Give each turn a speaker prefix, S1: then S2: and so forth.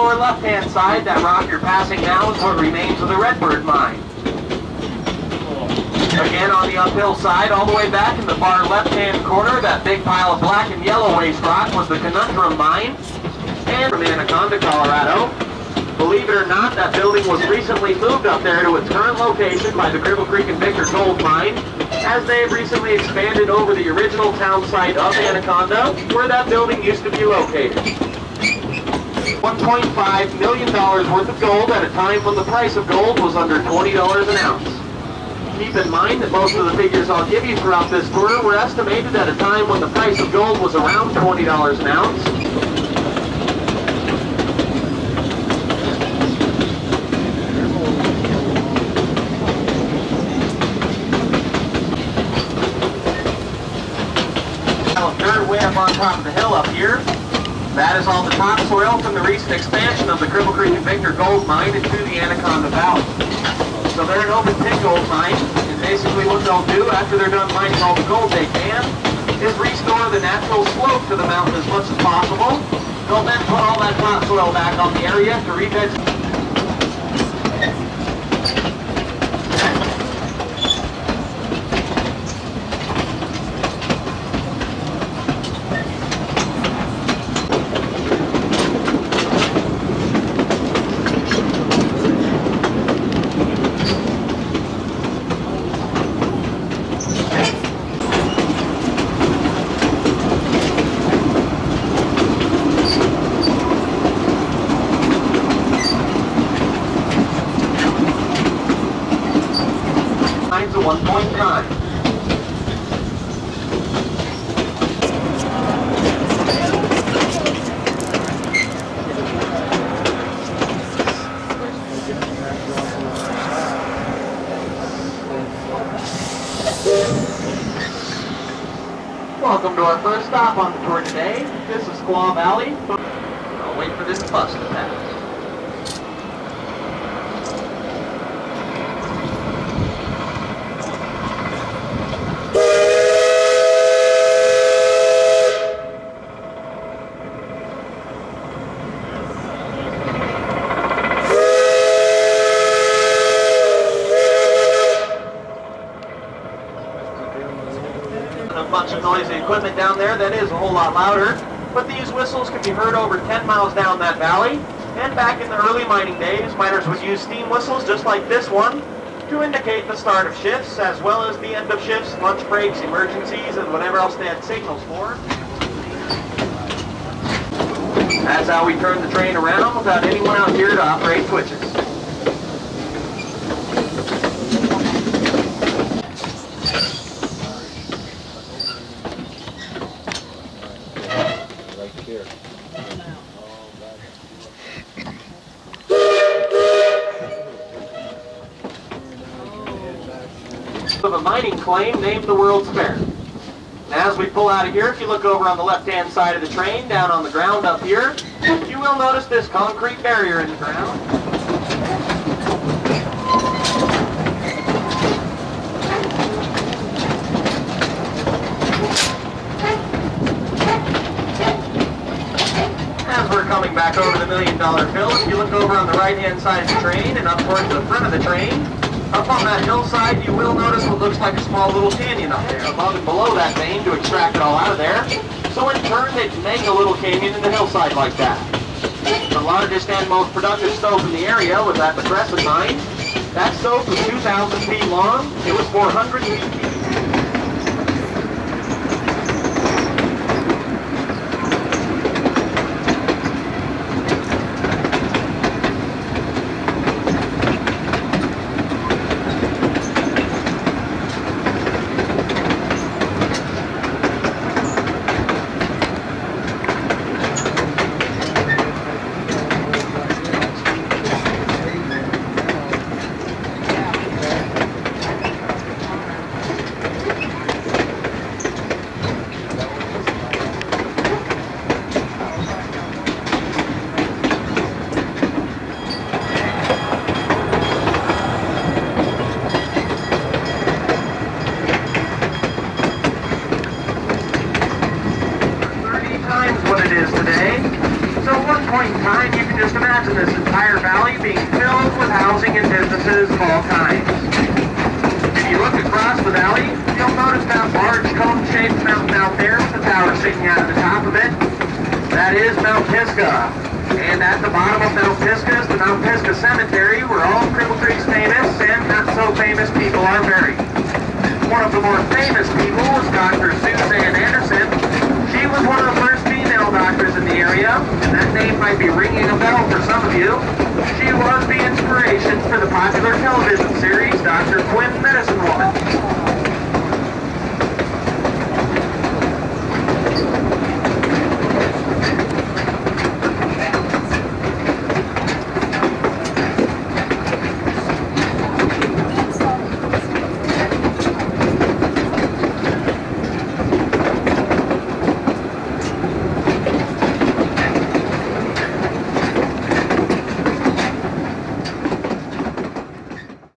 S1: lower left-hand side, that rock you're passing now is what remains of the Redbird mine. Again, on the uphill side, all the way back in the far left-hand corner, that big pile of black and yellow waste rock was the N.G.R.R mine. And from Anaconda, Colorado. Believe it or not, that building was recently moved up there to its current location by the Cripple Creek and Victor Gold Mine, as they have recently expanded over the original town site of Anaconda, where that building used to be located. $1.5 million worth of gold at a time when the price of gold was under $20 an ounce. Keep in mind that most of the figures I'll give you throughout this tour were estimated at a time when the price of gold was around $20 an ounce. Dirt way up on top of the hill up here. That is all the topsoil from the recent expansion of the Cripple Creek and Victor Gold Mine into the Anaconda Valley. So they're an open pit gold mine, and basically what they'll do after they're done mining all the gold they can is restore the natural slope to the mountain as much as possible. They'll then put all that topsoil back on the area to revegetate. At one point in time. Welcome to our first stop on the tour today. This is Squaw Valley. I'll wait for this bus to pass. A bunch of noisy equipment down there that is a whole lot louder, but these whistles can be heard over 10 miles down that valley. And back in the early mining days, miners would use steam whistles just like this one to indicate the start of shifts as well as the end of shifts, lunch breaks, emergencies, and whatever else they had signals for. That's how we turn the train around without anyone out here to operate switches. Of a mining claim named the World's Fair. And as we pull out of here, if you look over on the left-hand side of the train, down on the ground up here, you will notice this concrete barrier in the ground. As we're coming back over the $1 Million Fill, if you look over on the right-hand side of the train and up towards the front of the train, up on that hillside, you will notice what looks like a small little canyon up there, above and below that vein to extract it all out of there. So in turn, they make a little canyon in the hillside like that. The largest and most productive stope in the area was at the Crescent Mine. That stope was 2,000 feet long. It was 400 feet deep. point in time, you can just imagine this entire valley being filled with housing and businesses of all kinds. If you look across the valley, you'll notice that large cone-shaped mountain out there with the tower sticking out of the top of it. That is Mount Pisgah. And at the bottom of Mount Pisgah is the Mount Pisgah Cemetery, where all Cripple Creek's famous and not so famous people are buried. One of the more famous people was Dr. Suzanne Anderson. She was one of the first female doctors in the area, and that name might be ringing a bell for some of you. She was the inspiration for the popular television series Dr. Quinn, Medicine Woman.